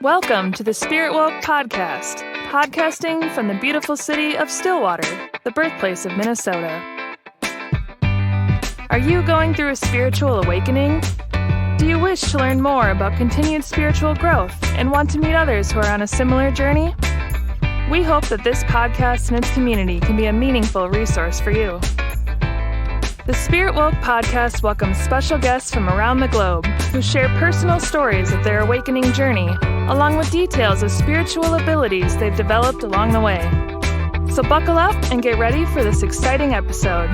Welcome to the SpiritWoke Podcast, podcasting from the beautiful city of Stillwater, the birthplace of Minnesota. Are you going through a spiritual awakening? Do you wish to learn more about continued spiritual growth and want to meet others who are on a similar journey? We hope that this podcast and its community can be a meaningful resource for you. The SpiritWoke Podcast welcomes special guests from around the globe who share personal stories of their awakening journey, along with details of spiritual abilities they've developed along the way. So buckle up and get ready for this exciting episode.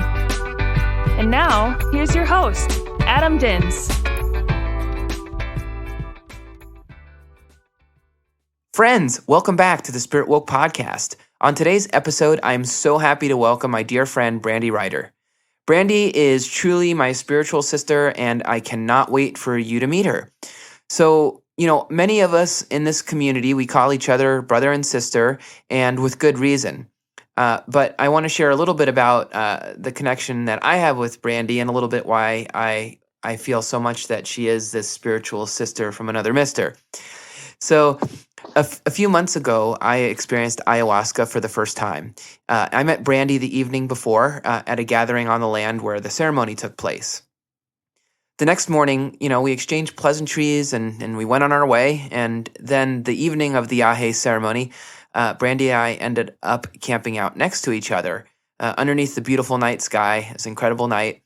And now, here's your host, Adam Dins. Friends, welcome back to the SpiritWoke Podcast. On today's episode, I'm so happy to welcome my dear friend, Brandee Ruiter. Brandee is truly my spiritual sister, and I cannot wait for you to meet her. So, many of us in this community, we call each other brother and sister, and with good reason. But I want to share a little bit about the connection that I have with Brandee and a little bit why I feel so much that she is this spiritual sister from another mister. So a few months ago, I experienced ayahuasca for the first time. I met Brandee the evening before at a gathering on the land where the ceremony took place. The next morning, we exchanged pleasantries and we went on our way. And then the evening of the Ahe ceremony, Brandee and I ended up camping out next to each other underneath the beautiful night sky. It was an incredible night.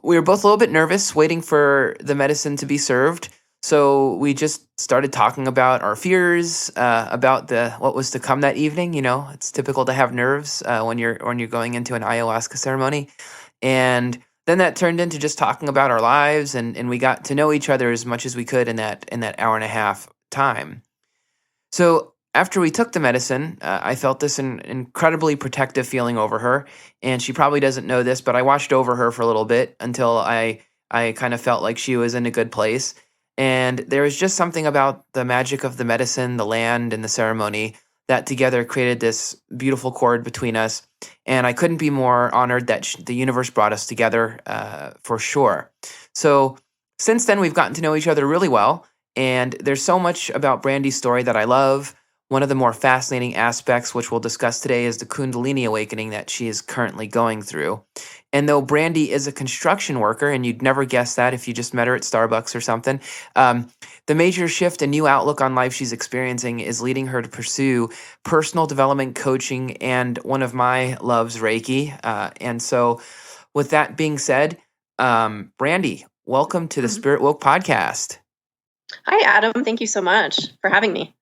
We were both a little bit nervous, waiting for the medicine to be served. So we just started talking about our fears, about what was to come that evening. It's typical to have nerves when you're going into an ayahuasca ceremony, and then that turned into just talking about our lives, and we got to know each other as much as we could in that hour and a half time. So after we took the medicine, I felt this incredibly protective feeling over her, and she probably doesn't know this, but I watched over her for a little bit until I kind of felt like she was in a good place. And there was just something about the magic of the medicine, the land, and the ceremony that together created this beautiful chord between us. And I couldn't be more honored that the universe brought us together, for sure. So since then, we've gotten to know each other really well. And there's so much about Brandee's story that I love. One of the more fascinating aspects, which we'll discuss today, is the Kundalini awakening that she is currently going through. And though Brandee is a construction worker, and you'd never guess that if you just met her at Starbucks or something, the major shift and new outlook on life she's experiencing is leading her to pursue personal development coaching and one of my loves, Reiki. And so with that being said, Brandee, welcome to the SpiritWoke Podcast. Hi, Adam. Thank you so much for having me.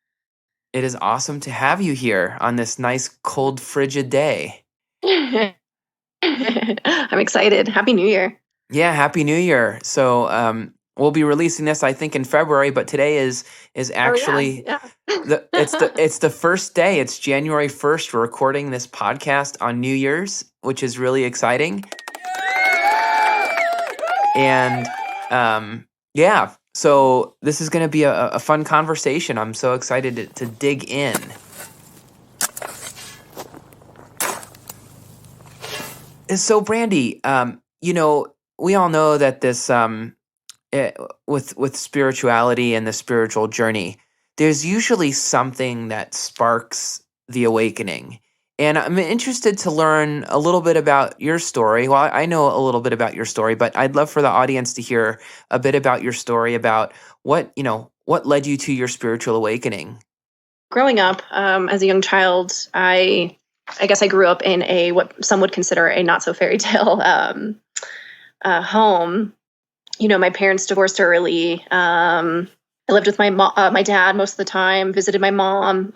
It is awesome to have you here on this nice, cold, frigid day. I'm excited. Happy New Year. Yeah, Happy New Year. So we'll be releasing this, I think, in February, but today is actually it's the first day. It's January 1st. We're recording this podcast on New Year's, which is really exciting. And so this is going to be a fun conversation. I'm so excited to dig in. So Brandee, we all know that this with spirituality and the spiritual journey, there's usually something that sparks the awakening. And I'm interested to learn a little bit about your story. Well, I know a little bit about your story, but I'd love for the audience to hear a bit about your story, about what led you to your spiritual awakening. Growing up as a young child, I guess I grew up in what some would consider a not so fairy tale home. My parents divorced early. I lived with my dad most of the time, visited my mom.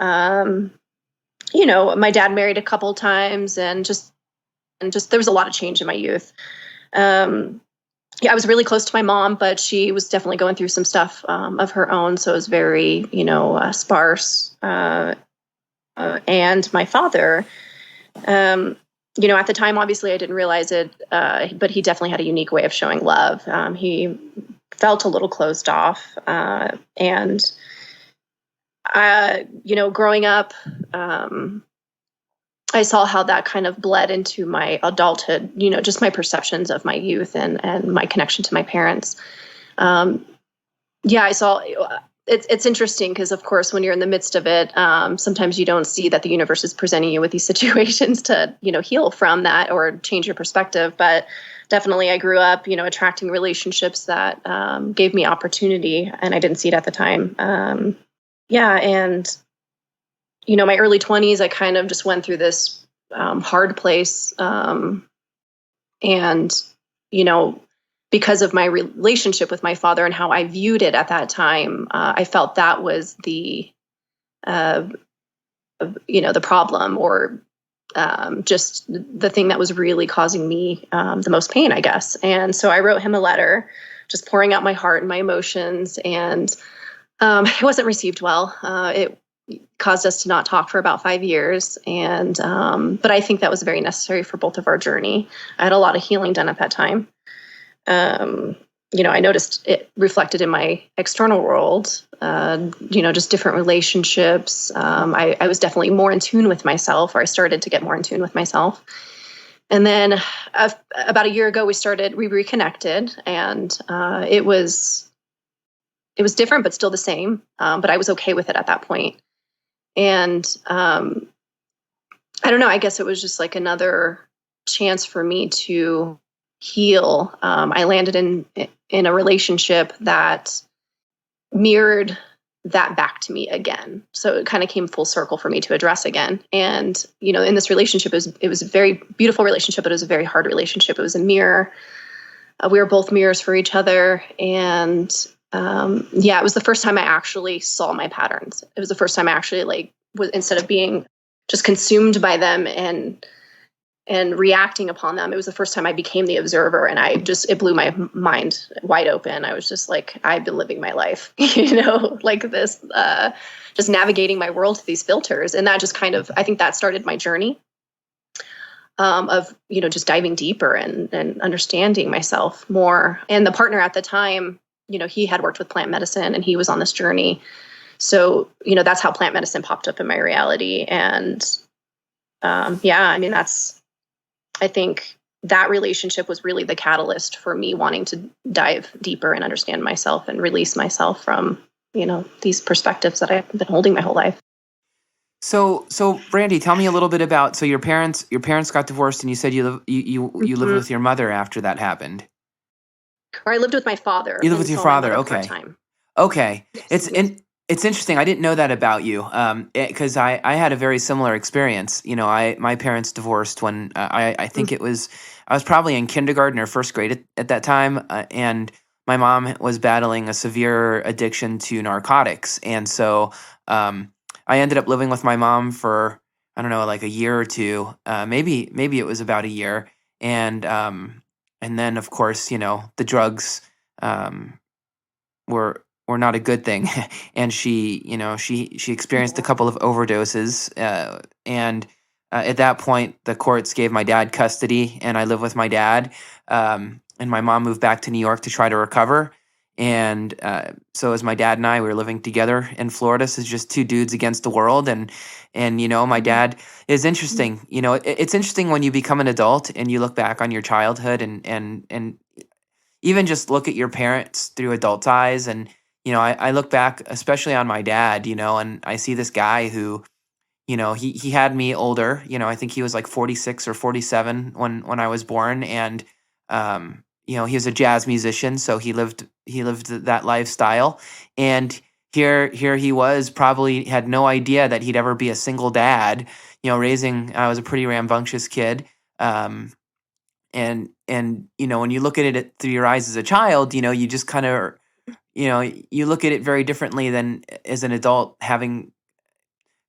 My dad married a couple times, and just there was a lot of change in my youth. I was really close to my mom, but she was definitely going through some stuff of her own. So it was very, sparse. And my father, at the time, obviously I didn't realize it, but he definitely had a unique way of showing love. He felt a little closed off. And growing up, I saw how that kind of bled into my adulthood, just my perceptions of my youth and my connection to my parents. I saw it's interesting because, of course, when you're in the midst of it, sometimes you don't see that the universe is presenting you with these situations to, heal from that or change your perspective. But definitely, I grew up, attracting relationships that gave me opportunity, and I didn't see it at the time. And my early 20s, I kind of just went through this hard place, and because of my relationship with my father and how I viewed it at that time, I felt that was the problem, or just the thing that was really causing me the most pain, I guess. And so I wrote him a letter, just pouring out my heart and my emotions, and it wasn't received well. It caused us to not talk for about 5 years, and but I think that was very necessary for both of our journey. I had a lot of healing done at that time. I noticed it reflected in my external world, just different relationships. I was definitely more in tune with myself, or I started to get more in tune with myself. And then about a year ago, we reconnected, and it was different, but still the same. But I was okay with it at that point. And I don't know, I guess it was just like another chance for me to heal. I landed in a relationship that mirrored that back to me again. So it kind of came full circle for me to address again. And, in this relationship, it was a very beautiful relationship, but it was a very hard relationship. It was a mirror. We were both mirrors for each other. And it was the first time I actually saw my patterns. It was the first time I actually instead of being just consumed by them and reacting upon them, it was the first time I became the observer, and it blew my mind wide open. I was just like, I've been living my life, like this, just navigating my world through these filters. And that just I think that started my journey of, just diving deeper and understanding myself more. And the partner at the time, he had worked with plant medicine, and he was on this journey. So, that's how plant medicine popped up in my reality. And I think that relationship was really the catalyst for me wanting to dive deeper and understand myself and release myself from, these perspectives that I've been holding my whole life. So Brandee, tell me a little bit about, so your parents got divorced, and you said you lived with your mother after that happened. Or I lived with my father. You lived with your father. Okay. Part-time. Okay. Yes. It's interesting. I didn't know that about you, because I had a very similar experience. My parents divorced when I think I was probably in kindergarten or first grade at that time, and my mom was battling a severe addiction to narcotics, and so I ended up living with my mom for, I don't know, like a year or two, maybe it was about a year, and then of course the drugs were not a good thing. And she experienced a couple of overdoses. And at that point, the courts gave my dad custody, and I lived with my dad. And my mom moved back to New York to try to recover. And so as my dad and I, we were living together in Florida. So it's just two dudes against the world. And my dad is interesting. It's interesting when you become an adult and you look back on your childhood and even just look at your parents through adult eyes. And I look back, especially on my dad, and I see this guy who, he had me older. I think he was like 46 or 47 when I was born, and he was a jazz musician, so he lived that lifestyle. And here he was, probably had no idea that he'd ever be a single dad. I was a pretty rambunctious kid. And when you look at it through your eyes as a child, you just kind of, you look at it very differently than as an adult, having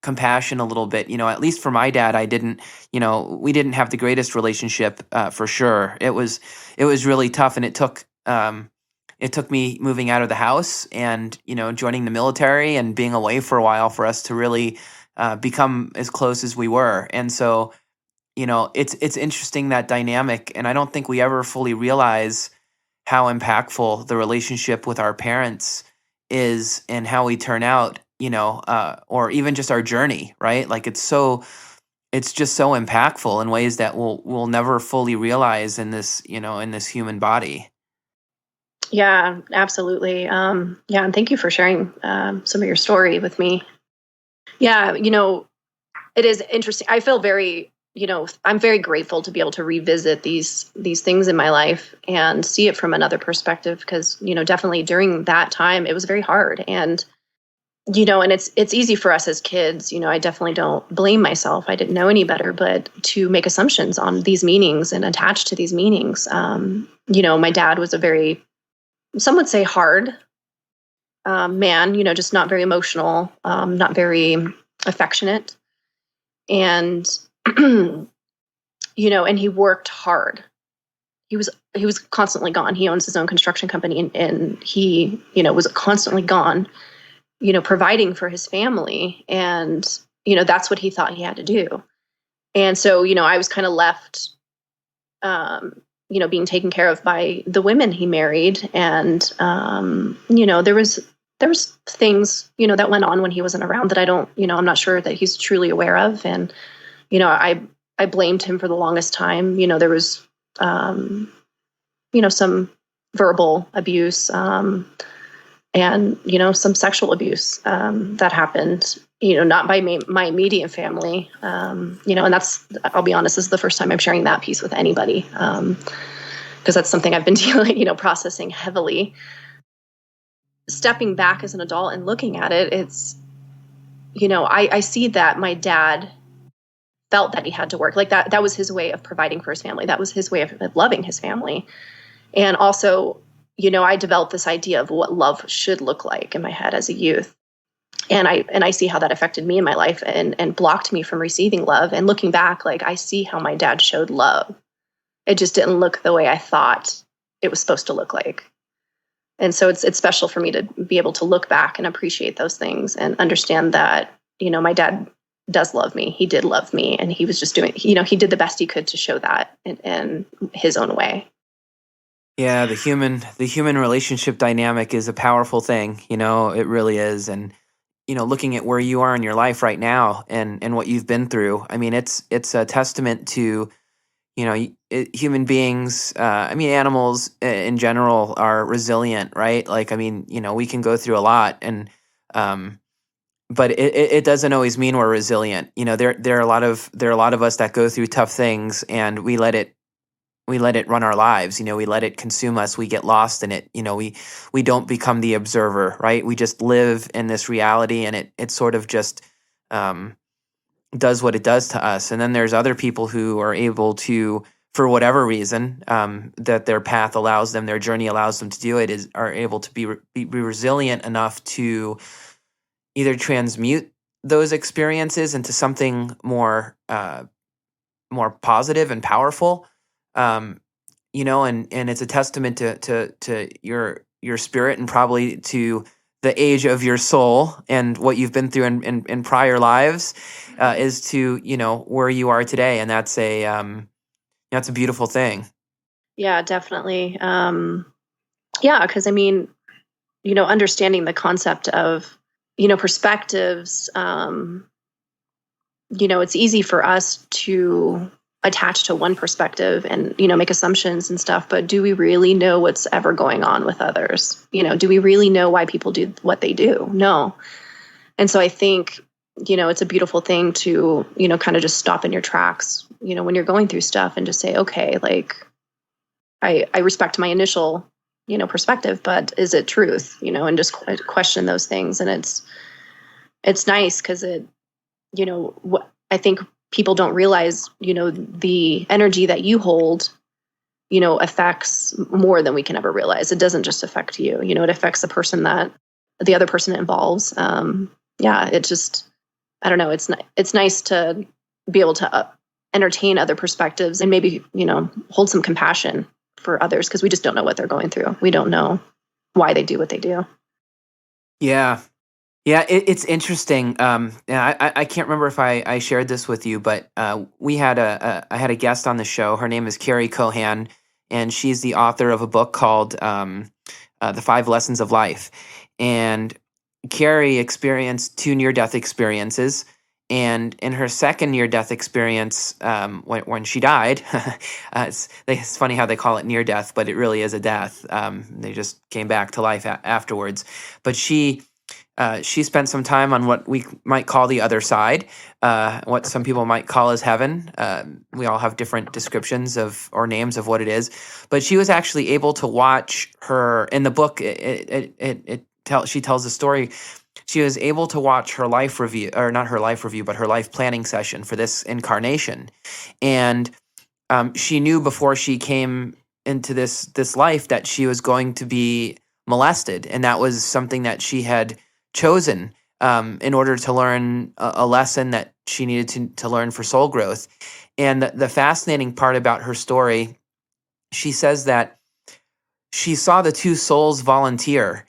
compassion a little bit. At least for my dad, I didn't, we didn't have the greatest relationship, for sure. It was really tough, and it took me moving out of the house and, joining the military and being away for a while for us to really become as close as we were. And so, it's interesting, that dynamic. And I don't think we ever fully realize how impactful the relationship with our parents is and how we turn out, or even just our journey, right? Like it's just so impactful in ways that we'll never fully realize in this, in this human body. Yeah, absolutely. Yeah, and thank you for sharing some of your story with me. Yeah, it is interesting. I feel very, I'm very grateful to be able to revisit these things in my life and see it from another perspective because, definitely during that time it was very hard. And and it's easy for us as kids. I definitely don't blame myself. I didn't know any better, but to make assumptions on these meanings and attach to these meanings. My dad was a very, some would say, hard man. Just not very emotional, not very affectionate, and and he worked hard. He was constantly gone. He owns his own construction company, and he was constantly gone, providing for his family. And, that's what he thought he had to do. And so, I was kind of left, being taken care of by the women he married. And, there was things, that went on when he wasn't around that I don't, I'm not sure that he's truly aware of. And, I blamed him for the longest time. There was, some verbal abuse, and some sexual abuse that happened, not by my immediate family, and that's, I'll be honest, this is the first time I'm sharing that piece with anybody, because that's something I've been dealing, processing heavily. Stepping back as an adult and looking at it, it's, I see that my dad felt that he had to work like that. That was his way of providing for his family. That was his way of loving his family. And also, I developed this idea of what love should look like in my head as a youth. And I see how that affected me in my life and blocked me from receiving love. And looking back, like, I see how my dad showed love. It just didn't look the way I thought it was supposed to look like. And so it's special for me to be able to look back and appreciate those things and understand that, my dad does love me. He did love me. And he was just doing, he did the best he could to show that in his own way. Yeah, the human relationship dynamic is a powerful thing, it really is. And, looking at where you are in your life right now and what you've been through, I mean, it's a testament to, human beings, animals in general are resilient, right? Like, we can go through a lot and, but it doesn't always mean we're resilient. There are a lot of us that go through tough things and we let it run our lives. We let it consume us. We get lost in it. We don't become the observer, right? We just live in this reality and it sort of just does what it does to us. And then there's other people who are able to, for whatever reason, that their path allows them, their journey allows them to do it, are able to be resilient enough to either transmute those experiences into something more positive and powerful. And it's a testament to your spirit and probably to the age of your soul and what you've been through in prior lives, is to, where you are today. And that's a beautiful thing. Yeah, definitely. Because understanding the concept of, perspectives, it's easy for us to attach to one perspective and, make assumptions and stuff, but do we really know what's ever going on with others? Do we really know why people do what they do? No. And so I think, it's a beautiful thing to, kind of just stop in your tracks, when you're going through stuff and just say, okay, like, I respect my initial, perspective, but is it truth, and just question those things. And it's nice because what I think people don't realize, the energy that you hold, affects more than we can ever realize. It doesn't just affect you, it affects the other person it involves. It just, I don't know. It's nice to be able to entertain other perspectives and maybe, hold some compassion for others because we just don't know what they're going through. We don't know why they do what they do. Yeah. Yeah, it's interesting. I can't remember if I shared this with you, but I had a guest on the show. Her name is Carrie Cohan, and she's the author of a book called The 5 Lessons of Life. And Carrie experienced 2 near-death experiences, And in her second near-death experience, when she died, it's funny how they call it near-death, but it really is a death. They just came back to life afterwards. But she spent some time on what we might call the other side, what some people might call as heaven. We all have different descriptions of or names of what it is. But she was actually able to watch her in the book. She tells the story. She was able to watch her life review, or not her life review, but her life planning session for this incarnation. And she knew before she came into this life that she was going to be molested. And that was something that she had chosen in order to learn a lesson that she needed to learn for soul growth. And the fascinating part about her story, she says that she saw the two souls volunteer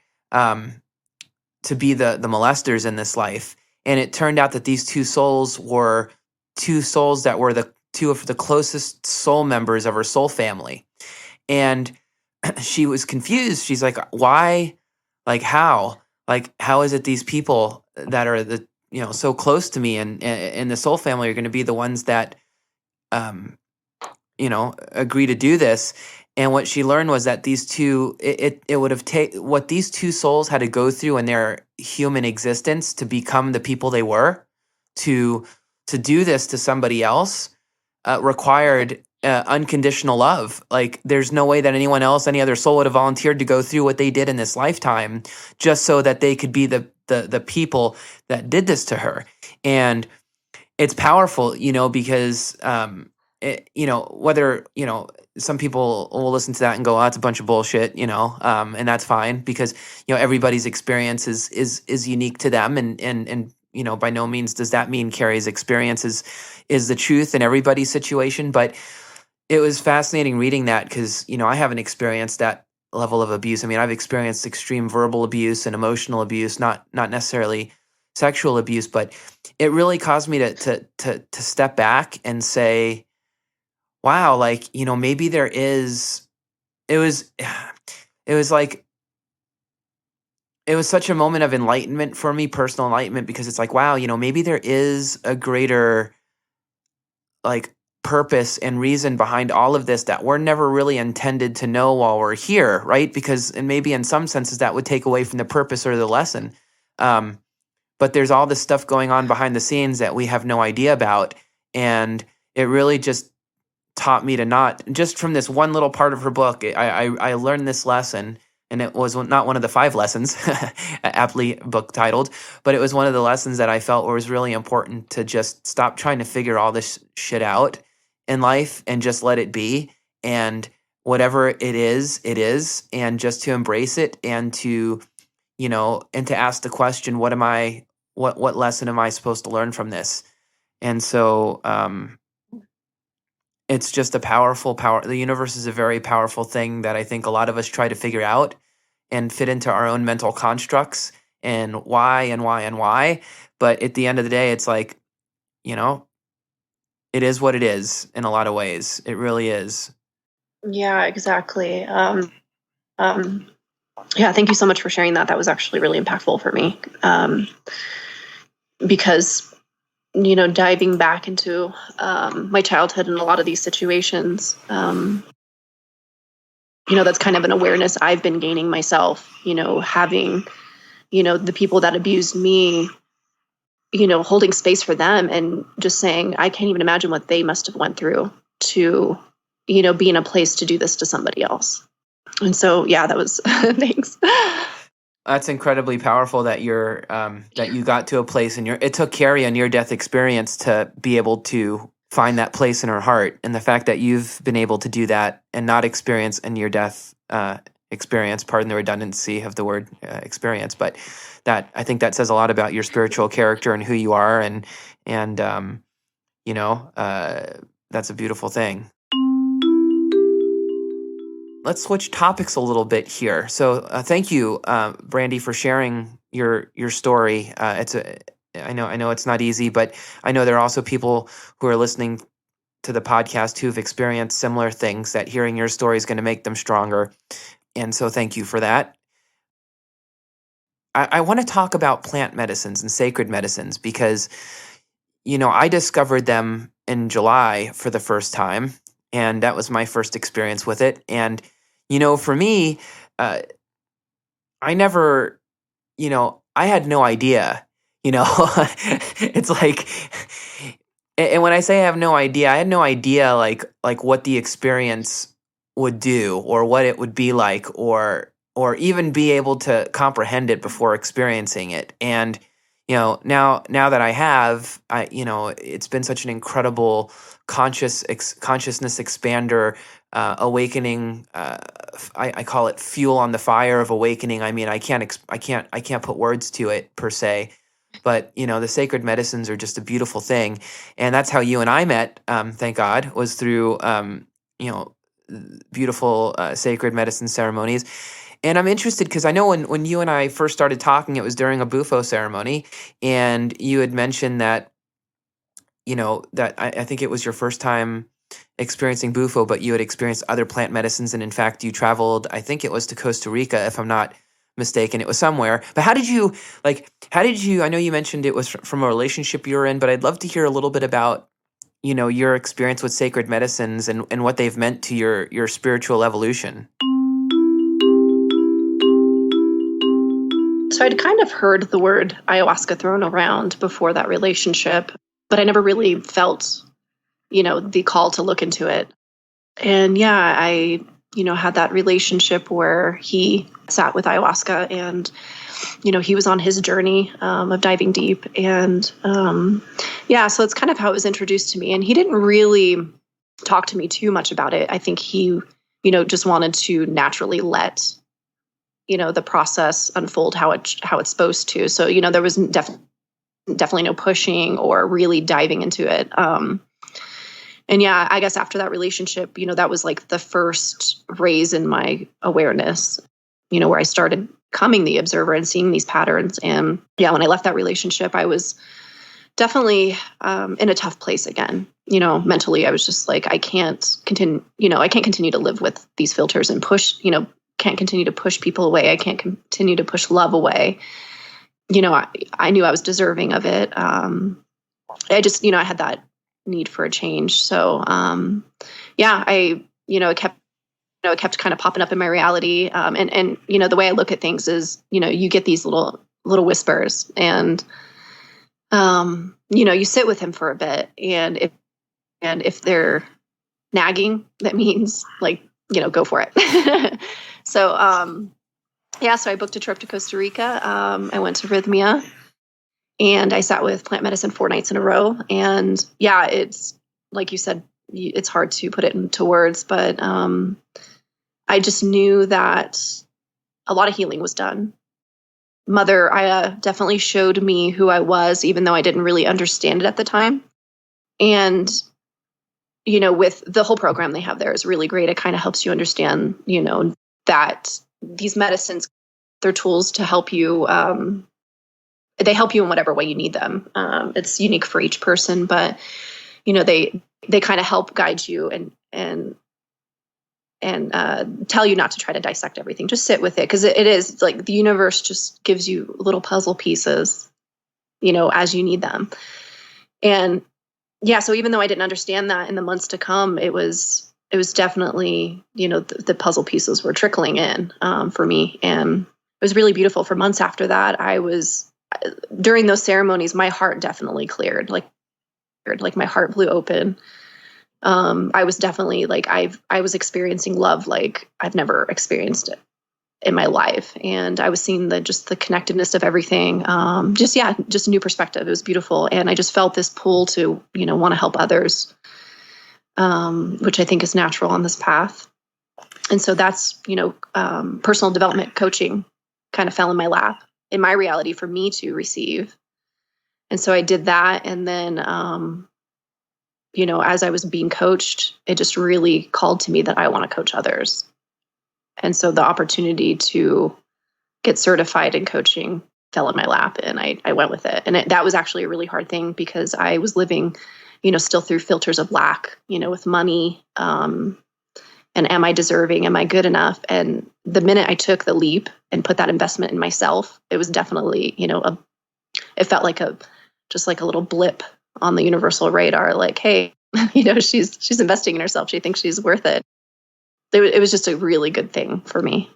to be the molesters in this life. And it turned out that these two souls were two souls that were the two of the closest soul members of her soul family. And she was confused. She's like, why? Like, how? Like, how is it these people that are so close to me and in the soul family are going to be the ones that, agree to do this? And what she learned was that these two, it would have what these two souls had to go through in their human existence to become the people they were, to do this to somebody else, required unconditional love. Like, there's no way that anyone else, any other soul, would have volunteered to go through what they did in this lifetime just so that they could be the people that did this to her. And it's powerful, because whether some people will listen to that and go, oh, it's a bunch of bullshit, and that's fine, because everybody's experience is unique to them, and by no means does that mean Carrie's experience is the truth in everybody's situation. But it was fascinating reading that, because I haven't experienced that level of abuse. I mean, I've experienced extreme verbal abuse and emotional abuse, not necessarily sexual abuse, but it really caused me to step back and say, wow, like, maybe there is, it was such a moment of enlightenment for me, personal enlightenment, because it's like, wow, maybe there is a greater, like, purpose and reason behind all of this that we're never really intended to know while we're here, right? Because, and maybe in some senses that would take away from the purpose or the lesson. But there's all this stuff going on behind the scenes that we have no idea about. And it really just taught me to not, just from this one little part of her book, I learned this lesson, and it was not one of the 5 lessons, aptly book titled, but it was one of the lessons that I felt was really important, to just stop trying to figure all this shit out in life and just let it be. And whatever it is, and just to embrace it, and to, and to ask the question, what lesson am I supposed to learn from this? And so, it's just a powerful power. The universe is a very powerful thing that I think a lot of us try to figure out and fit into our own mental constructs and why. But at the end of the day, it's like, it is what it is in a lot of ways. It really is. Yeah, exactly. Yeah, thank you so much for sharing that. That was actually really impactful for me. Because diving back into my childhood and a lot of these situations, that's kind of an awareness I've been gaining myself, having, the people that abused me, holding space for them and just saying, I can't even imagine what they must have went through to, be in a place to do this to somebody else. And so, yeah, that was, thanks. That's incredibly powerful that that you got to a place it took Carrie a near-death experience to be able to find that place in her heart. And the fact that you've been able to do that and not experience a near-death experience, pardon the redundancy of the word experience, but that, I think that says a lot about your spiritual character and who you are. And that's a beautiful thing. Let's switch topics a little bit here. So thank you, Brandee, for sharing your story. I know it's not easy, but I know there are also people who are listening to the podcast who've experienced similar things, that hearing your story is going to make them stronger. And so thank you for that. I want to talk about plant medicines and sacred medicines, because I discovered them in July for the first time, and that was my first experience with it. And, for me, I never, I had no idea, it's like, and when I say I have no idea, I had no idea like what the experience would do or what it would be like or even be able to comprehend it before experiencing it. And, now that I have, it's been such an incredible consciousness expander, awakening. I call it fuel on the fire of awakening. I mean, I can't put words to it per se, but the sacred medicines are just a beautiful thing, and that's how you and I met. Thank God, was through beautiful sacred medicine ceremonies. And I'm interested because I know when you and I first started talking, it was during a Bufo ceremony, and you had mentioned that, that I think it was your first time experiencing Bufo, but you had experienced other plant medicines. And in fact, you traveled, I think it was to Costa Rica, if I'm not mistaken. It was somewhere. But how did you, I know you mentioned it was from a relationship you were in, but I'd love to hear a little bit about, your experience with sacred medicines and what they've meant to your spiritual evolution. So I'd kind of heard the word ayahuasca thrown around before that relationship, but I never really felt, the call to look into it. And yeah, I, had that relationship where he sat with ayahuasca and, he was on his journey of diving deep. And so it's kind of how it was introduced to me. And he didn't really talk to me too much about it. I think he, just wanted to naturally let the process unfold how it's supposed to. So, there was definitely no pushing or really diving into it. And yeah, I guess after that relationship, that was like the first raise in my awareness, where I started becoming the observer and seeing these patterns. And yeah, when I left that relationship, I was definitely in a tough place again. Mentally, I was just like, I can't continue to live with these filters and push, can't continue to push people away. I can't continue to push love away. I knew I was deserving of it. I just, I had that need for a change. So, it kept kind of popping up in my reality. And the way I look at things is, you get these little whispers and, you sit with him for a bit. And if they're nagging, that means like, go for it. So, so I booked a trip to Costa Rica. I went to Rhythmia and I sat with plant medicine 4 nights in a row. And yeah, it's like you said, it's hard to put it into words, but I just knew that a lot of healing was done. Mother Aya definitely showed me who I was, even though I didn't really understand it at the time. And with the whole program they have there is really great. It kind of helps you understand, that these medicines, they're tools to help you. They help you in whatever way you need them. It's unique for each person, but they kind of help guide you and tell you not to try to dissect everything. Just sit with it, because it is like the universe just gives you little puzzle pieces, as you need them. And yeah, so even though I didn't understand that in the months to come, it was definitely, the puzzle pieces were trickling in for me. And it was really beautiful. For months after that, during those ceremonies, my heart definitely cleared, like my heart blew open. I was definitely like, I was experiencing love like I've never experienced it in my life. And I was seeing the connectedness of everything. Just a new perspective. It was beautiful. And I just felt this pull to, want to help others, which I think is natural on this path. And so that's, personal development coaching kind of fell in my lap in my reality for me to receive. And so I did that. And then, as I was being coached, it just really called to me that I want to coach others. And so the opportunity to get certified in coaching fell in my lap, and I went with it. And that was actually a really hard thing, because I was living, still through filters of lack, with money. And am I deserving? Am I good enough? And the minute I took the leap and put that investment in myself, it was definitely, it felt like just like a little blip on the universal radar, like, hey, she's investing in herself. She thinks she's worth it. It was just a really good thing for me.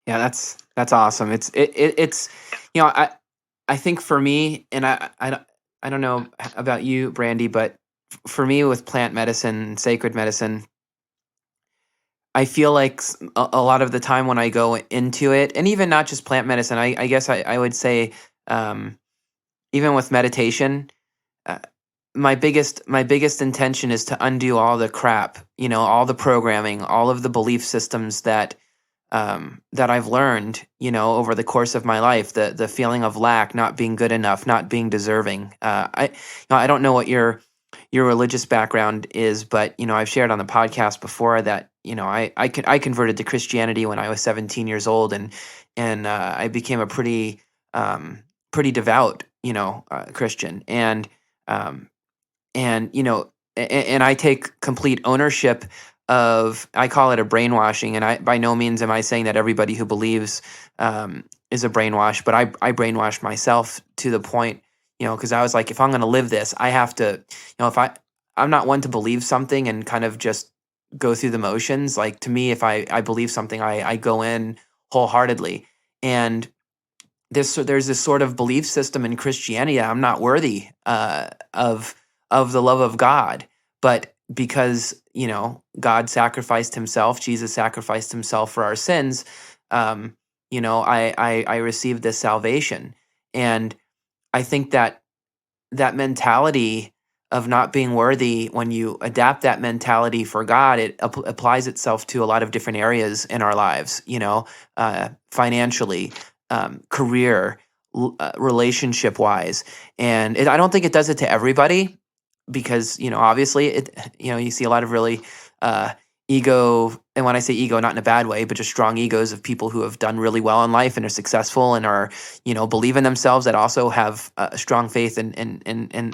Yeah, that's awesome. It's I think for me, and I don't know about you, Brandee, but for me with plant medicine, sacred medicine, I feel like a lot of the time when I go into it, and even not just plant medicine, I guess I would say, even with meditation, my biggest intention is to undo all the crap, all the programming, all of the belief systems that I've learned, over the course of my life, the feeling of lack, not being good enough, not being deserving. I don't know what your religious background is, but I've shared on the podcast before that I converted to Christianity when I was 17 years old, and I became a pretty devout Christian, and I take complete ownership of, I call it a brainwashing, and I by no means am I saying that everybody who believes is a brainwash, but I brainwashed myself to the point, because I was like, if I'm going to live this, I have to, if I'm not one to believe something and kind of just go through the motions. Like, to me, if I believe something, I go in wholeheartedly. And there's this sort of belief system in Christianity. I'm not worthy of the love of God, but because God sacrificed himself, Jesus sacrificed himself for our sins, I received this salvation. And I think that mentality of not being worthy, when you adapt that mentality for God, it applies itself to a lot of different areas in our lives, financially, career, relationship wise. And I don't think it does it to everybody, because, obviously you see a lot of really ego, and when I say ego, not in a bad way, but just strong egos of people who have done really well in life and are successful and are, believe in themselves, that also have a strong faith in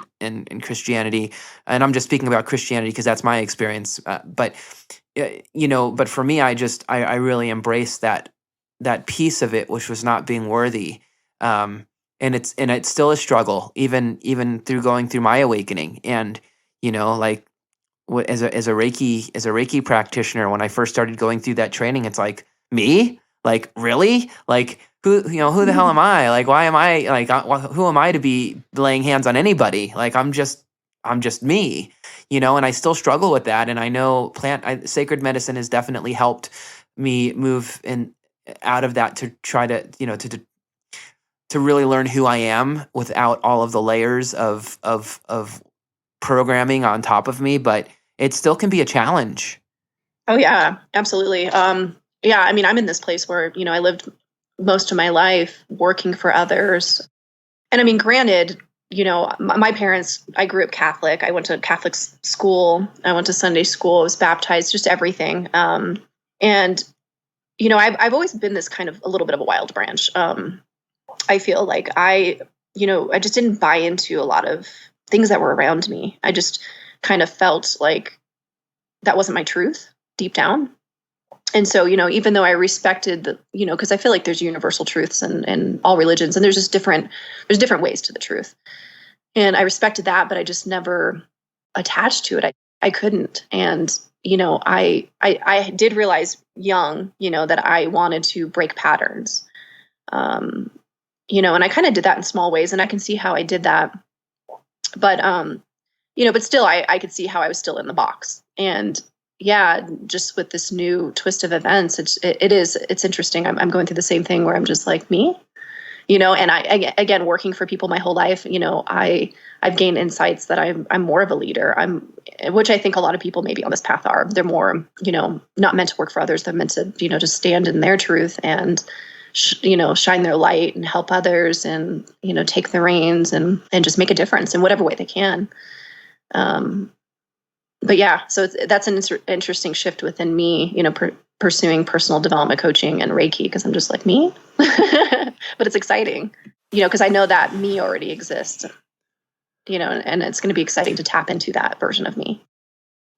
Christianity. And I'm just speaking about Christianity because that's my experience. But for me, I really embraced that piece of it, which was not being worthy. And it's still a struggle, even through going through my awakening. And, like, as a Reiki practitioner, when I first started going through that training, it's like, me? Like, really? Like, who the hell am I? Like, why am I, like, who am I to be laying hands on anybody? Like, I'm just me, and I still struggle with that. And I know sacred medicine has definitely helped me move out of that, to try to, to really learn who I am without all of the layers of programming on top of me, but it still can be a challenge. Oh yeah, absolutely. Yeah, I mean, I'm in this place where, I lived most of my life working for others. And I mean, granted, my parents, I grew up Catholic. I went to Catholic school. I went to Sunday school. I was baptized, just everything. And, I've always been this kind of a little bit of a wild branch. I feel like I just didn't buy into a lot of things that were around me. I just kind of felt like that wasn't my truth deep down. And so, even though I respected because I feel like there's universal truths in all religions, and there's different ways to the truth. And I respected that, but I just never attached to it. I couldn't. And, I did realize young, that I wanted to break patterns. And I kind of did that in small ways, and I can see how I did that. But, but still, I could see how I was still in the box. And yeah, just with this new twist of events, it's interesting. I'm going through the same thing where I'm just like, me, and again, working for people my whole life, I've gained insights that I'm more of a leader. Which I think a lot of people maybe on this path are. They're more, not meant to work for others. They're meant to, just stand in their truth and, shine their light and help others, and, take the reins and just make a difference in whatever way they can. But yeah, so that's an interesting shift within me, pursuing personal development coaching and Reiki, because I'm just like, me, but it's exciting, because I know that me already exists, and it's going to be exciting to tap into that version of me.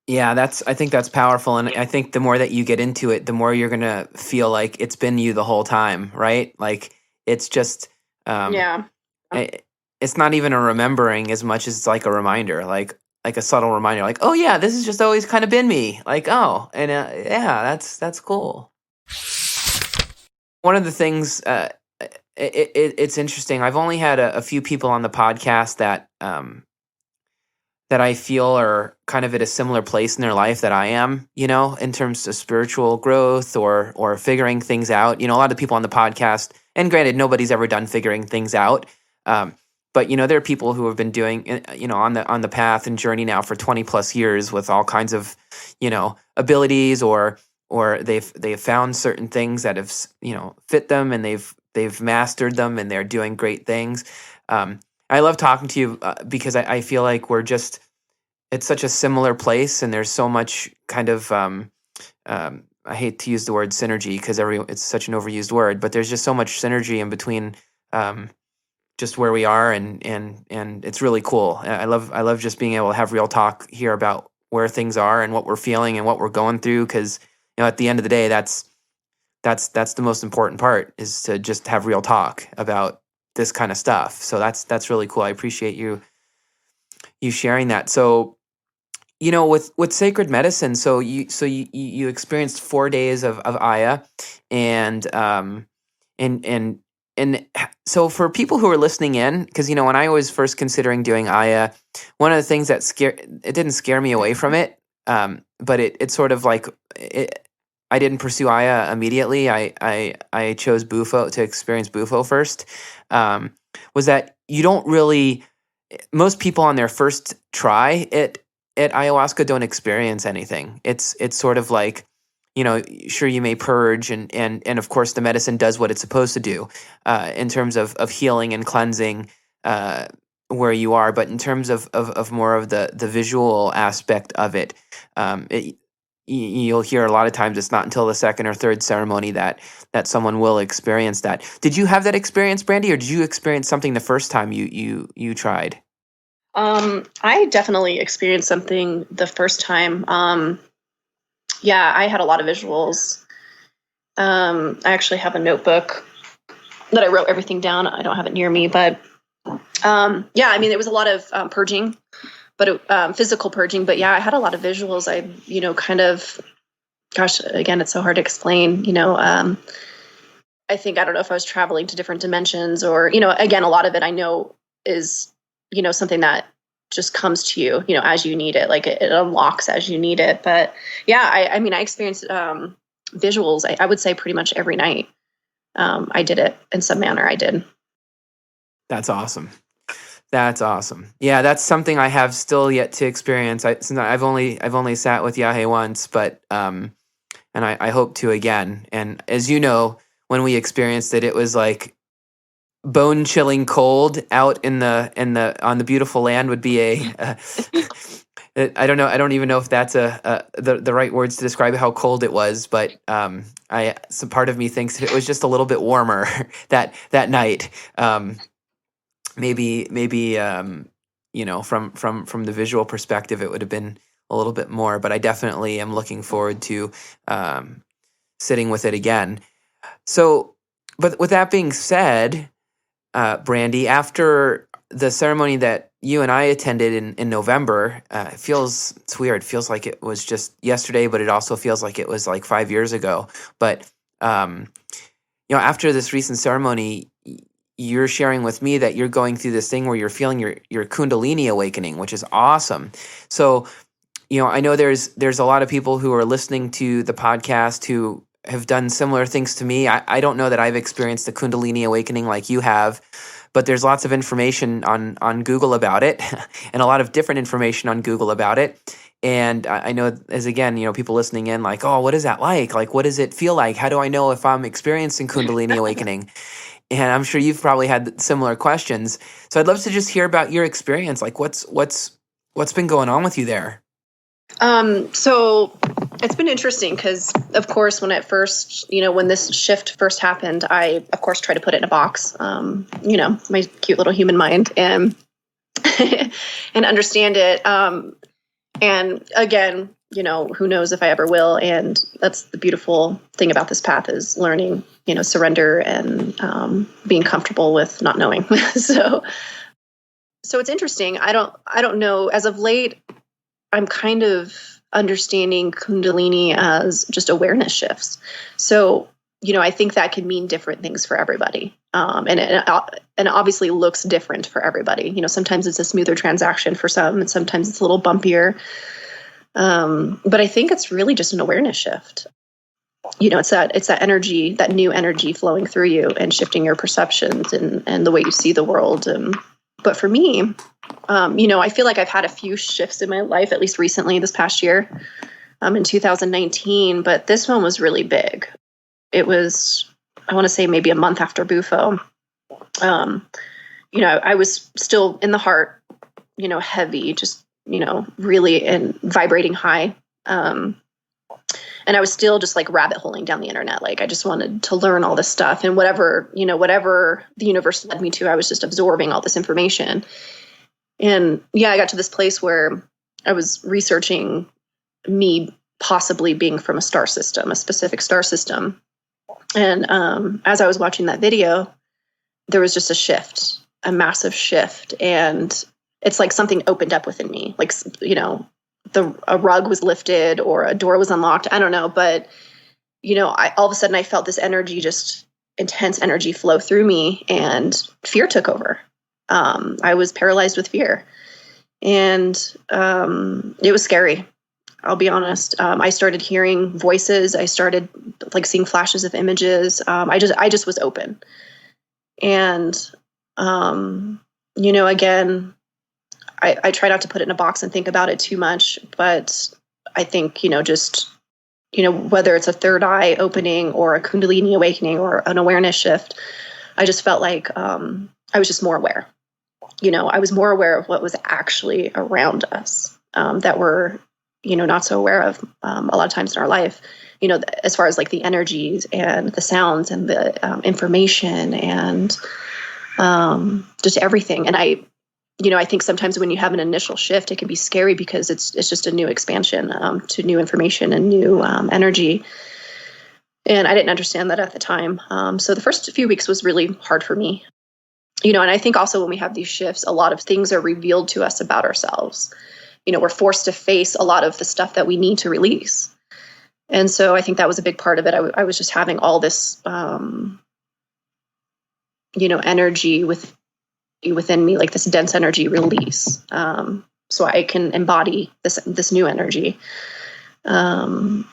Yeah, I think that's powerful. And I think the more that you get into it, the more you're going to feel like it's been you the whole time, right? Like, it's just, yeah. it's not even a remembering as much as it's like a reminder, like a subtle reminder, like, oh yeah, this has just always kind of been me. Like, oh, and yeah, that's cool. One of the things, it's interesting. I've only had a few people on the podcast that I feel are kind of at a similar place in their life that I am, in terms of spiritual growth or figuring things out. A lot of people on the podcast, and granted, nobody's ever done figuring things out. But there are people who have been doing, on the path and journey now for 20 plus years with all kinds of, abilities, or they've found certain things that have, fit them, and they've mastered them, and they're doing great things. I love talking to you because I feel like it's such a similar place, and there's so much kind of, I hate to use the word synergy because it's such an overused word, but there's just so much synergy in between, just where we are, and it's really cool. I love just being able to have real talk here about where things are and what we're feeling and what we're going through, because at the end of the day, that's the most important part, is to just have real talk about this kind of stuff. So that's really cool. I appreciate you sharing that. So with sacred medicine, so you experienced 4 days of Aya, and so for people who are listening in, because when I was first considering doing Aya, one of the things that it didn't scare me away from it, but it's sort of like I didn't pursue Aya immediately. I chose Bufo to experience Bufo first. Was that you don't really, most people on their first try at ayahuasca don't experience anything. It's sort of like, sure, you may purge, and of course the medicine does what it's supposed to do in terms of healing and cleansing where you are. But in terms of more of the visual aspect of it, you'll hear a lot of times it's not until the second or third ceremony that someone will experience that. Did you have that experience, Brandee, or did you experience something the first time you tried? I definitely experienced something the first time. Yeah, I had a lot of visuals. I actually have a notebook that I wrote everything down. I don't have it near me, but yeah, I mean, it was a lot of purging, but physical purging. But yeah, I had a lot of visuals. I, kind of, gosh, again, it's so hard to explain. I think, I don't know if I was traveling to different dimensions, or again, a lot of it I know is something that just comes to you, as you need it, like it unlocks as you need it. But yeah, I mean, I experienced visuals, I would say pretty much every night. I did it in some manner. I did. That's awesome. Yeah, that's something I have still yet to experience. Since I've only sat with Yahe once, but and I hope to again. And as you know, when we experienced it, it was like bone chilling cold out on the beautiful land. Would be I don't know. I don't even know if that's the right words to describe how cold it was, but some part of me thinks it was just a little bit warmer that night. Maybe from the visual perspective, it would have been a little bit more, but I definitely am looking forward to sitting with it again. So, but with that being said, Brandee, after the ceremony that you and I attended in November, it's weird. It feels like it was just yesterday, but it also feels like it was like 5 years ago. But, after this recent ceremony, you're sharing with me that you're going through this thing where you're feeling your Kundalini awakening, which is awesome. So, I know there's a lot of people who are listening to the podcast who have done similar things to me. I don't know that I've experienced the Kundalini awakening like you have, but there's lots of information on Google about it and a lot of different information on Google about it. And I know, as again, people listening in, like, oh, what is that like? Like, what does it feel like? How do I know if I'm experiencing Kundalini awakening? And I'm sure you've probably had similar questions. So I'd love to just hear about your experience. Like, what's been going on with you there? So it's been interesting because, of course, when this shift first happened, I, of course, tried to put it in a box, my cute little human mind, and and understand it. And again, who knows if I ever will. And that's the beautiful thing about this path, is learning, surrender and being comfortable with not knowing. So So it's interesting. I don't know. As of late, I'm kind of understanding Kundalini as just awareness shifts. So, I think that can mean different things for everybody. And it obviously looks different for everybody. Sometimes it's a smoother transaction for some, and sometimes it's a little bumpier. But I think it's really just an awareness shift. It's that energy, that new energy flowing through you and shifting your perceptions and the way you see the world. But for me, I feel like I've had a few shifts in my life, at least recently this past year, in 2019, but this one was really big. It was, I want to say maybe a month after Bufo. I was still in the heart, heavy, just, really and vibrating high. And I was still just like rabbit holing down the internet. Like I just wanted to learn all this stuff, and whatever the universe led me to, I was just absorbing all this information. And I got to this place where I was researching me possibly being from a star system, a specific star system. And as I was watching that video, there was just a shift, a massive shift. And it's like something opened up within me, like, a rug was lifted or a door was unlocked. I don't know. But, all of a sudden I felt this energy, just intense energy flow through me, and fear took over. I was paralyzed with fear, and it was scary. I'll be honest. I started hearing voices. I started like seeing flashes of images. I just was open. And, again, I try not to put it in a box and think about it too much, but I think, whether it's a third eye opening or a Kundalini awakening or an awareness shift, I just felt like I was just more aware. I was more aware of what was actually around us that we're, not so aware of a lot of times in our life, as far as like the energies and the sounds and the information and just everything. And I think sometimes when you have an initial shift, it can be scary because it's just a new expansion to new information and new energy. And I didn't understand that at the time. So the first few weeks was really hard for me. And I think also when we have these shifts, a lot of things are revealed to us about ourselves. We're forced to face a lot of the stuff that we need to release. And so I think that was a big part of it. I was just having all this, energy within me, like this dense energy release. So I can embody this new energy. Again,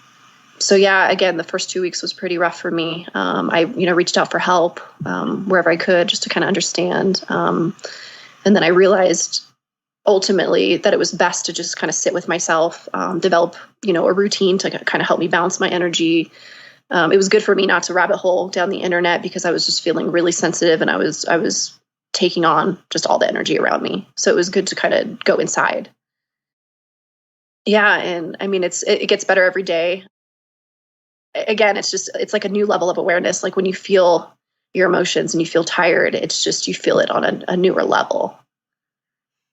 the first 2 weeks was pretty rough for me. I reached out for help wherever I could just to kind of understand. And then I realized ultimately that it was best to just kind of sit with myself, develop, a routine to kind of help me balance my energy. It was good for me not to rabbit hole down the internet because I was just feeling really sensitive, and I was taking on just all the energy around me. So it was good to kind of go inside. Yeah. And I mean, it gets better every day. Again, it's like a new level of awareness. Like when you feel your emotions and you feel tired, it's just, you feel it on a newer level.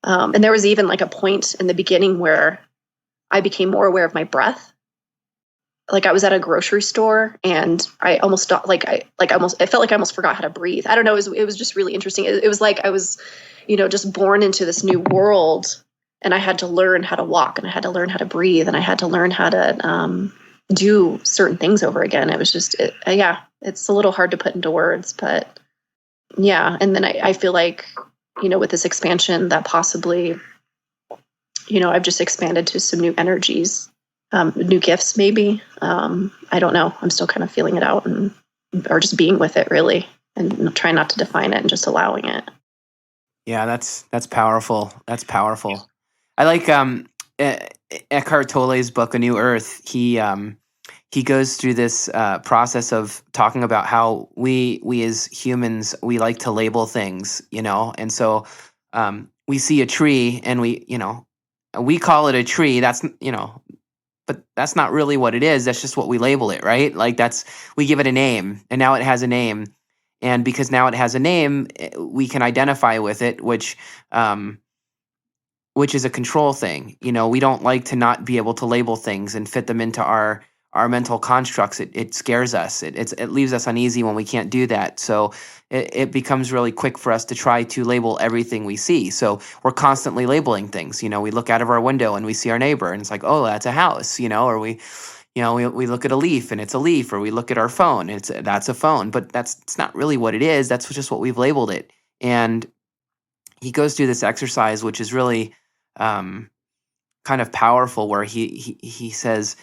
And there was even like a point in the beginning where I became more aware of my breath. Like I was at a grocery store and I almost it felt like I almost forgot how to breathe. I don't know. It was just really interesting. It was like I was, just born into this new world, and I had to learn how to walk, and I had to learn how to breathe, and I had to learn how to do certain things over again. It was just, it's a little hard to put into words, but yeah. And then I feel like, with this expansion that possibly, I've just expanded to some new energies, new gifts, maybe. I don't know. I'm still kind of feeling it out or just being with it really, and trying not to define it and just allowing it. Yeah, that's powerful. That's powerful. I like Eckhart Tolle's book, A New Earth. He goes through this process of talking about how we as humans, we like to label things, and so we see a tree and we call it a tree. That's, but that's not really what it is. That's just what we label it, right? Like we give it a name, and now it has a name. And because now it has a name, we can identify with it, which is a control thing. We don't like to not be able to label things and fit them into our our mental constructs, it scares us. It leaves us uneasy when we can't do that. So it becomes really quick for us to try to label everything we see. So we're constantly labeling things. We look out of our window and we see our neighbor and it's like, oh, that's a house, or we look at a leaf and it's a leaf, or we look at our phone and that's a phone, but it's not really what it is. That's just what we've labeled it. And he goes through this exercise, which is really kind of powerful, where he says,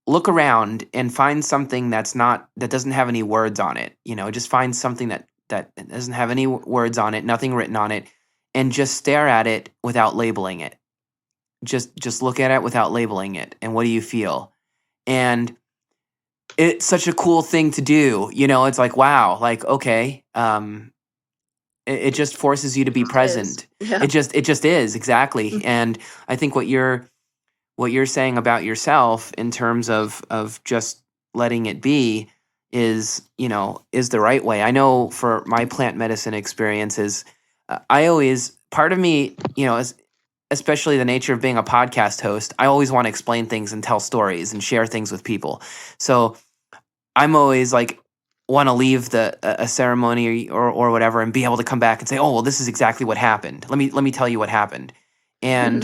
look around and find something that doesn't have any words on it. Just find something that doesn't have any words on it, nothing written on it, and just stare at it without labeling it. Just look at it without labeling it. And what do you feel? And it's such a cool thing to do. It's like, wow, like, okay. It just forces you to be present. Yeah. It just is, exactly. Mm-hmm. And I think what you're saying about yourself in terms of just letting it be is the right way. I know for my plant medicine experiences, part of me, especially the nature of being a podcast host, I always want to explain things and tell stories and share things with people. So I'm always like, want to leave a ceremony or whatever and be able to come back and say, oh, well, this is exactly what happened. Let me tell you what happened. And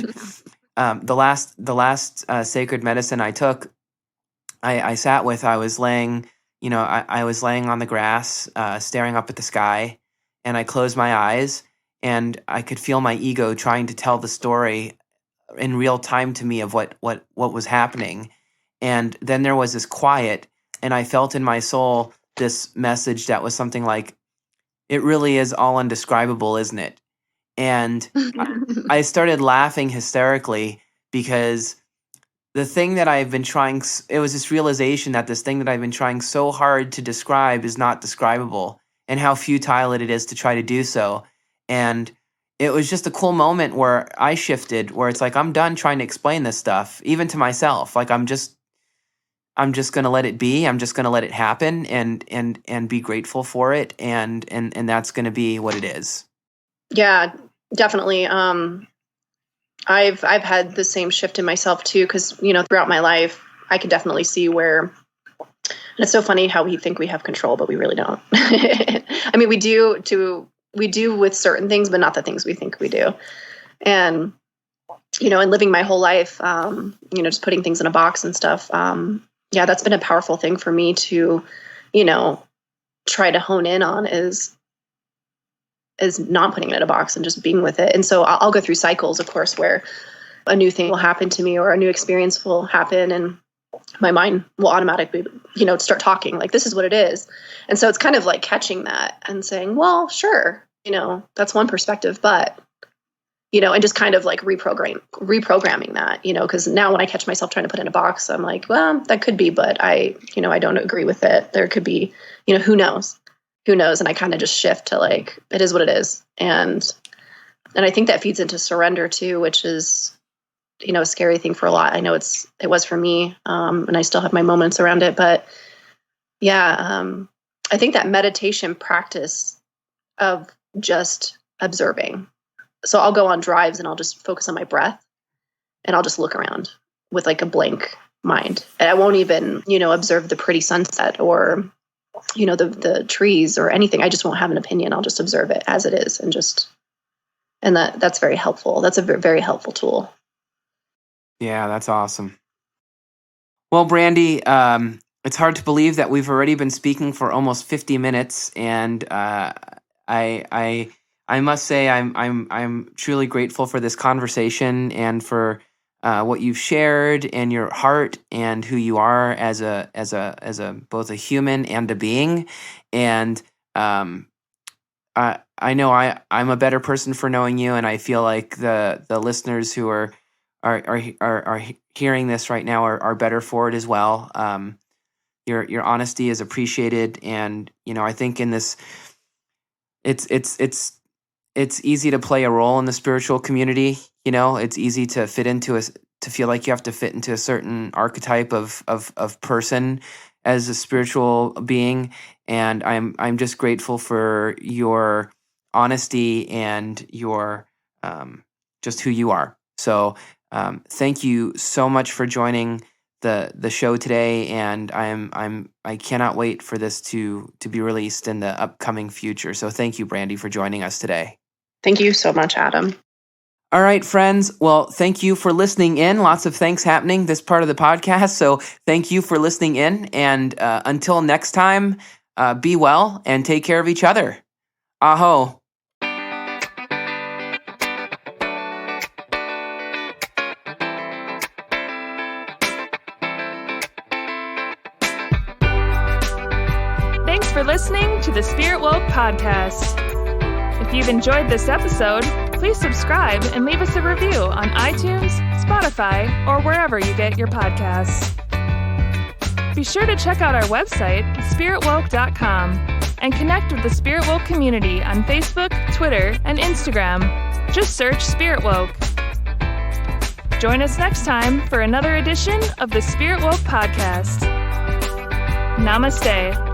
the last sacred medicine I took, I sat with, I was laying on the grass, staring up at the sky, and I closed my eyes and I could feel my ego trying to tell the story in real time to me of what was happening. And then there was this quiet, and I felt in my soul this message that was something like, it really is all undescribable, isn't it? And I started laughing hysterically, because the thing that I've been trying, it was this realization that this thing that I've been trying so hard to describe is not describable, and how futile it is to try to do so. And it was just a cool moment where I shifted, where it's like, I'm done trying to explain this stuff, even to myself. Like, I'm just going to let it be. I'm just going to let it happen and be grateful for it. And that's going to be what it is. Yeah, definitely. I've had the same shift in myself too, because, throughout my life, I can definitely see where, and it's so funny how we think we have control, but we really don't. I mean, we do with certain things, but not the things we think we do. And, and living my whole life, just putting things in a box and stuff. Yeah, that's been a powerful thing for me to, try to hone in on is not putting it in a box and just being with it. And so I'll go through cycles, of course, where a new thing will happen to me or a new experience will happen, and my mind will automatically, start talking like, this is what it is. And so it's kind of like catching that and saying, well, sure, that's one perspective, but, and just kind of like reprogramming that, because now when I catch myself trying to put it in a box, I'm like, well, that could be, but I don't agree with it. There could be, who knows? And I kind of just shift to like, it is what it is. And I think that feeds into surrender too, which is, a scary thing for a lot. I know it was for me. And I still have my moments around it, but yeah, I think that meditation practice of just observing. So I'll go on drives and I'll just focus on my breath, and I'll just look around with like a blank mind. And I won't even, observe the pretty sunset or, the trees or anything. I just won't have an opinion. I'll just observe it as it is, and that's very helpful. That's a very helpful tool. Yeah, that's awesome. Well, Brandee, it's hard to believe that we've already been speaking for almost 50 minutes, and I must say I'm truly grateful for this conversation and for what you've shared and your heart and who you are as a both a human and a being. And I know I'm a better person for knowing you, and I feel like the listeners who are hearing this right now are better for it as well. Your honesty is appreciated, and I think in this, it's easy to play a role in the spiritual community. It's easy to to feel like you have to fit into a certain archetype of person as a spiritual being. And I'm just grateful for your honesty and your just who you are. So thank you so much for joining the show today, and I cannot wait for this to be released in the upcoming future. So thank you, Brandee, for joining us today. Thank you so much, Adam. All right, friends. Well, thank you for listening in. Lots of thanks happening this part of the podcast. So thank you for listening in. And until next time, be well and take care of each other. Aho. Thanks for listening to the SpiritWoke Podcast. If you've enjoyed this episode, please subscribe and leave us a review on iTunes, Spotify, or wherever you get your podcasts. Be sure to check out our website, SpiritWoke.com, and connect with the SpiritWoke community on Facebook, Twitter, and Instagram. Just search SpiritWoke. Join us next time for another edition of the SpiritWoke Podcast. Namaste.